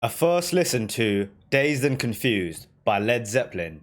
A first listen to Dazed and Confused by Led Zeppelin.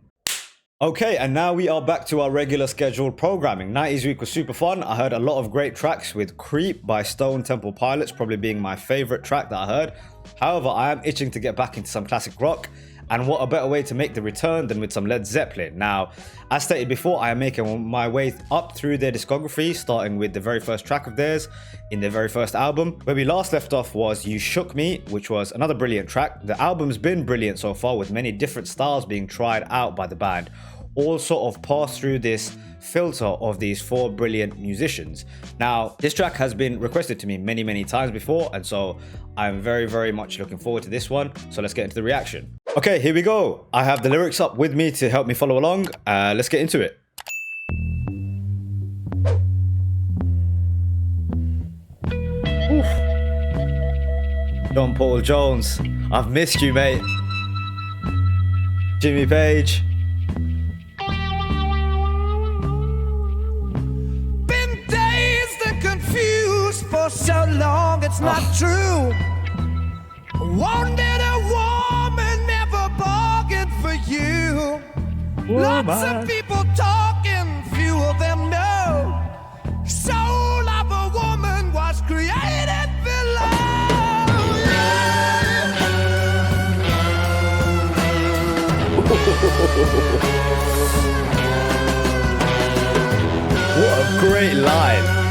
Okay, and now we are back to our regular scheduled programming. 90s week was super fun. I heard a lot of great tracks, with Creep by Stone Temple Pilots probably being my favorite track that I heard. However, I am itching to get back into some classic rock, and what a better way to make the return than with some Led Zeppelin. Now, as stated before, I am making my way up through their discography, starting with the very first track of theirs in their very first album. Where we last left off was You Shook Me, which was another brilliant track. The album's been brilliant so far, with many different styles being tried out by the band, all sort of pass through this filter of these four brilliant musicians. Now, this track has been requested to me many times before, and so I'm very much looking forward to this one. So let's get into the reaction. Okay, here we go. I have the lyrics up with me to help me follow along. Let's get into it. Oof. John Paul Jones, I've missed you, mate. Jimmy Page. For so long it's not true. Wanted a woman, never bargained for you. Lots of people talking, few of them know. Soul of a woman was created below. What a great line.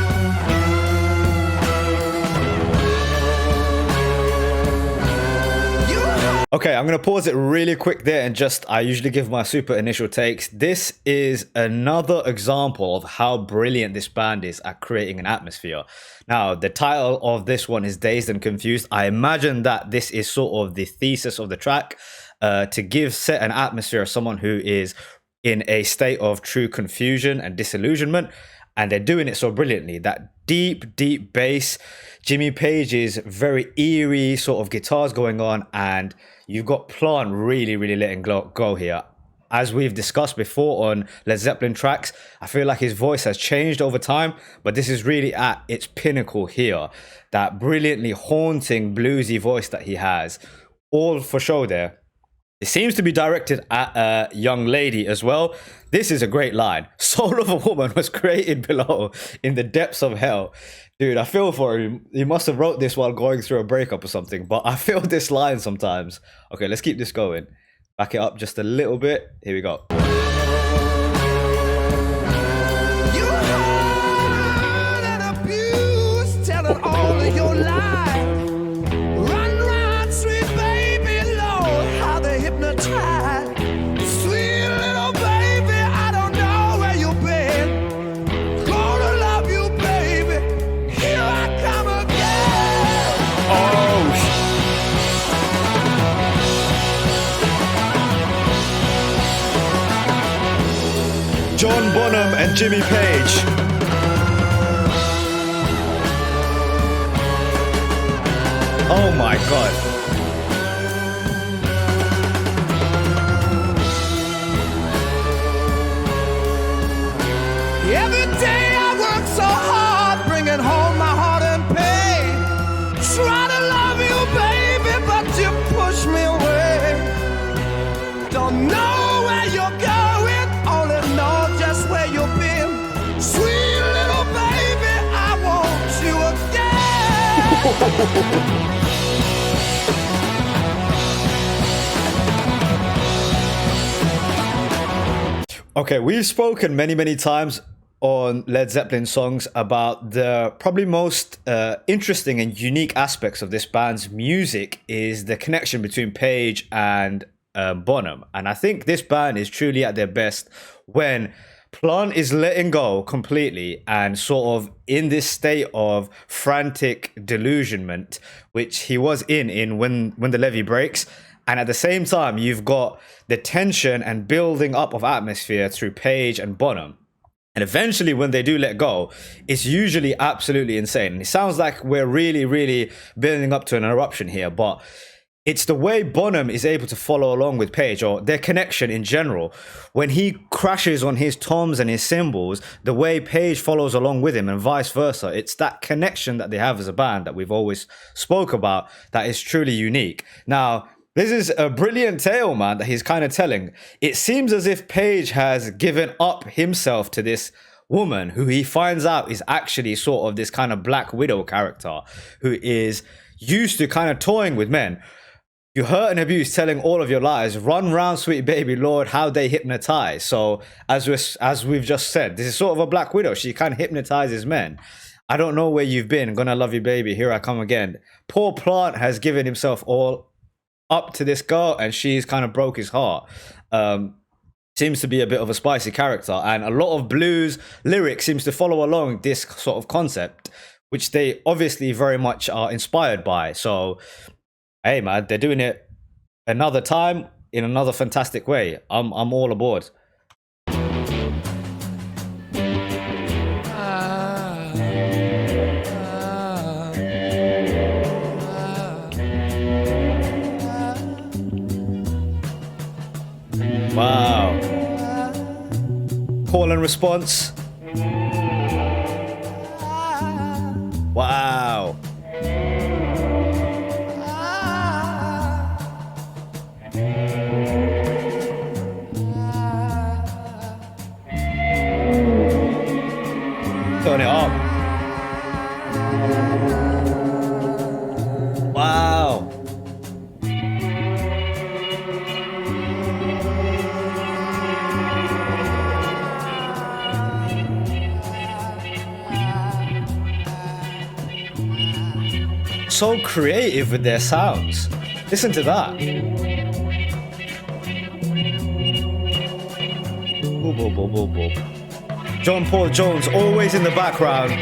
Okay, I'm going to pause it really quick there and I usually give my super initial takes. This is another example of how brilliant this band is at creating an atmosphere. Now, the title of this one is Dazed and Confused. I imagine that this is sort of the thesis of the track, to set an atmosphere of someone who is in a state of true confusion and disillusionment. And they're doing it so brilliantly. That deep bass, Jimmy Page's very eerie sort of guitars going on, and you've got Plant really letting go here. As we've discussed before on Led Zeppelin tracks, I feel like his voice has changed over time, but this is really at its pinnacle here. That brilliantly haunting bluesy voice that he has, all for show there. It seems to be directed at a young lady as well. This is a great line. Soul of a woman was created below in the depths of hell. Dude, I feel for him. He must have wrote this while going through a breakup or something, but I feel this line sometimes. Okay, let's keep this going. Back it up just a little bit. Here we go. You hurt and abused, telling all of your lies. Sweet little baby, I don't know where you've been. Gonna love you, baby. Here I come again. Oh. John Bonham and Jimmy Page. Oh my God. Every day I work so hard, bringing home my heart and pain. Try to love you, baby, but you push me away. Don't know where you're going, only know just where you've been. Sweet little baby, I want you again. Okay, we've spoken many times on Led Zeppelin songs about the probably most interesting and unique aspects of this band's music is the connection between Page and Bonham. And I think this band is truly at their best when Plant is letting go completely and sort of in this state of frantic delusionment, which he was in when the levee breaks. And at the same time, you've got the tension and building up of atmosphere through Page and Bonham. And eventually, when they do let go, it's usually absolutely insane. And it sounds like we're really building up to an eruption here, but it's the way Bonham is able to follow along with Page, or their connection in general. When he crashes on his toms and his cymbals, the way Page follows along with him and vice versa. It's that connection that they have as a band that we've always spoke about that is truly unique. Now, this is a brilliant tale, man, that he's kind of telling. It seems as if Page has given up himself to this woman who he finds out is actually sort of this kind of Black Widow character who is used to kind of toying with men. You hurt and abuse, telling all of your lies. Run round, sweet baby, Lord, how they hypnotize. So, as we've just said, this is sort of a Black Widow. She kind of hypnotizes men. I don't know where you've been. Gonna love you, baby. Here I come again. Poor Plant has given himself all up to this girl, and she's kind of broke his heart. Seems to be a bit of a spicy character, and a lot of blues lyrics seems to follow along this sort of concept, which they obviously very much are inspired by. So, hey man, they're doing it another time in another fantastic way. I'm all aboard. Wow. Call and response. Wow. Turn it up. Wow. So creative with their sounds. Listen to that. Boop, boop, boop, boop, boop. John Paul Jones always in the background.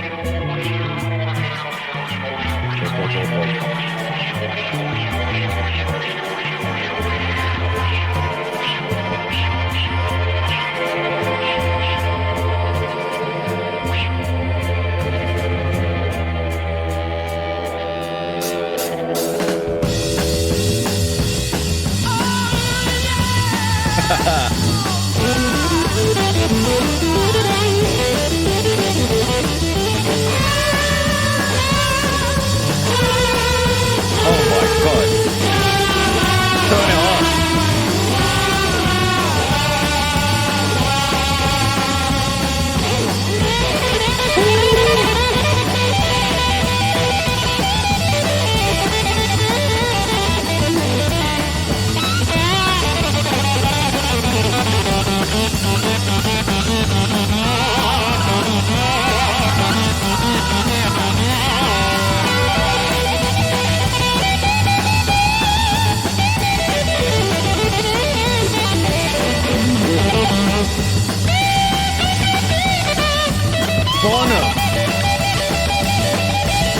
Bonham,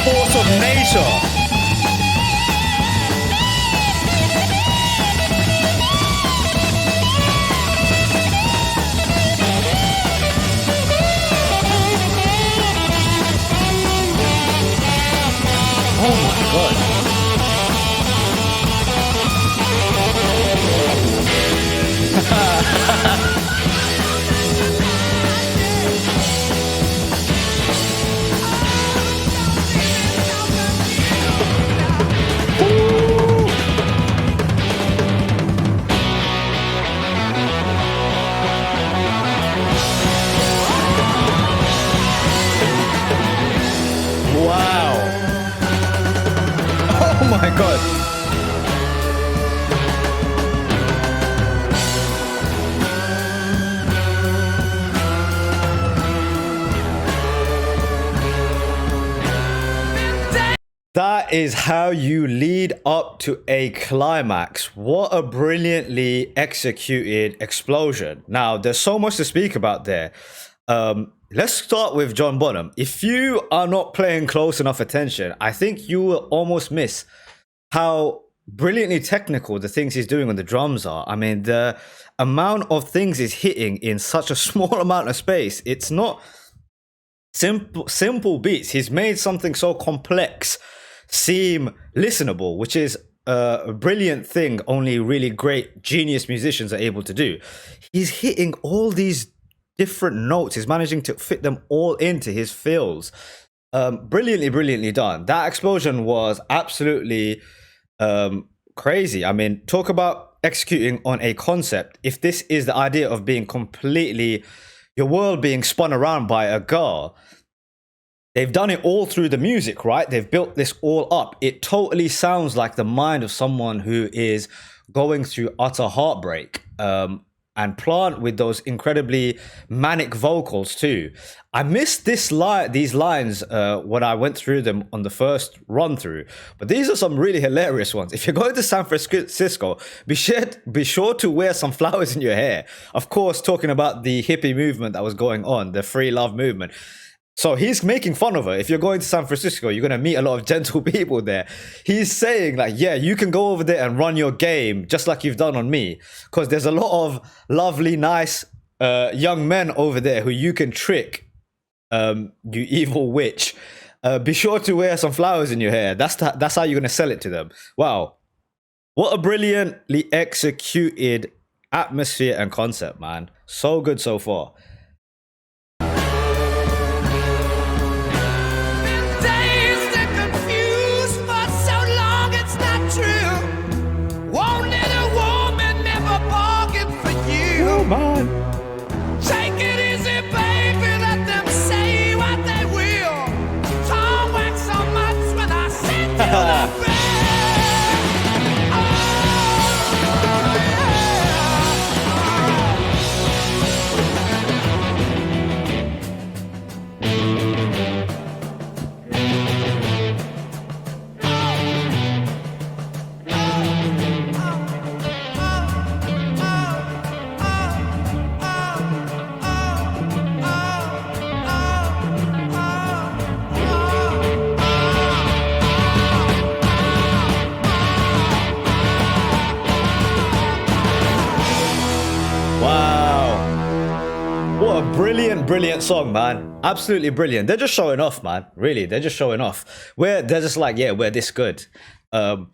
force of nature. Oh my God. Wow. Oh my God. That is how you lead up to a climax. What a brilliantly executed explosion. Now, there's so much to speak about there. Let's start with John Bonham. If you are not paying close enough attention, I think you will almost miss how brilliantly technical the things he's doing on the drums are. I mean, the amount of things he's hitting in such a small amount of space, it's not simple beats. He's made something so complex seem listenable, which is brilliant thing only really great genius musicians are able to do. He's hitting all these different notes. He's managing to fit them all into his fills. Brilliantly done. That explosion was absolutely crazy. I mean, talk about executing on a concept. If this is the idea of being completely, your world being spun around by a girl, they've done it all through the music, right? They've built this all up. It totally sounds like the mind of someone who is going through utter heartbreak. And Plant with those incredibly manic vocals too. I missed these lines when I went through them on the first run through, but these are some really hilarious ones. If you're going to San Francisco, be sure to wear some flowers in your hair. Of course, talking about the hippie movement that was going on, the free love movement. So he's making fun of her. If you're going to San Francisco, you're going to meet a lot of gentle people there. He's saying like, yeah, you can go over there and run your game just like you've done on me. Because there's a lot of lovely, nice young men over there who you can trick, you evil witch. Be sure to wear some flowers in your hair. That's how you're going to sell it to them. Wow. What a brilliantly executed atmosphere and concept, man. So good so far. Man. Take it easy, baby, let them say what they will. Don't wax so much when I send you the bed. Brilliant song, man. Absolutely brilliant. They're just showing off, man. Really, they're just showing off. They're just like, yeah, we're this good. One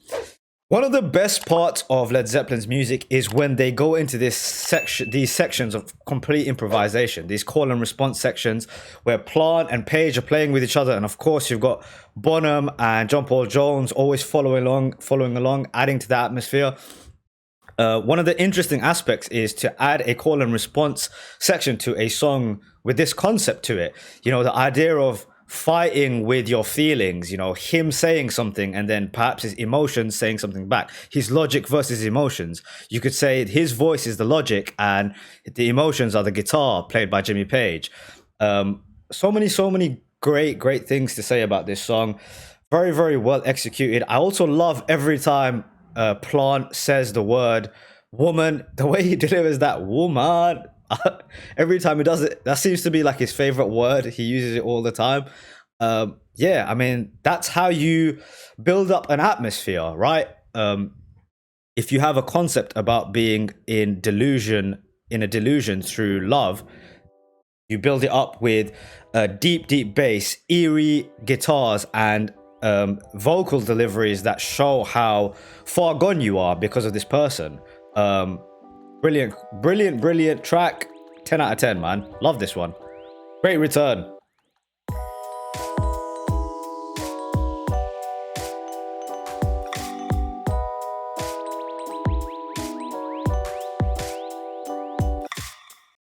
of the best parts of Led Zeppelin's music is when they go into these sections of complete improvisation, these call and response sections where Plant and Page are playing with each other, and of course you've got Bonham and John Paul Jones always following along, adding to the atmosphere. One of the interesting aspects is to add a call and response section to a song with this concept to it. You know, the idea of fighting with your feelings, you know, him saying something and then perhaps his emotions saying something back. His logic versus emotions. You could say his voice is the logic and the emotions are the guitar played by Jimmy Page. So many great things to say about this song. Very well executed. I also love every time Plant says the word woman, the way he delivers that woman. Every time he does it, that seems to be like his favorite word. He uses it all the time. Yeah, I mean, that's how you build up an atmosphere, right? If you have a concept about being in a delusion through love, you build it up with deep bass, eerie guitars, and vocal deliveries that show how far gone you are because of this person. Brilliant track. 10 out of 10, man. Love this one. Great return.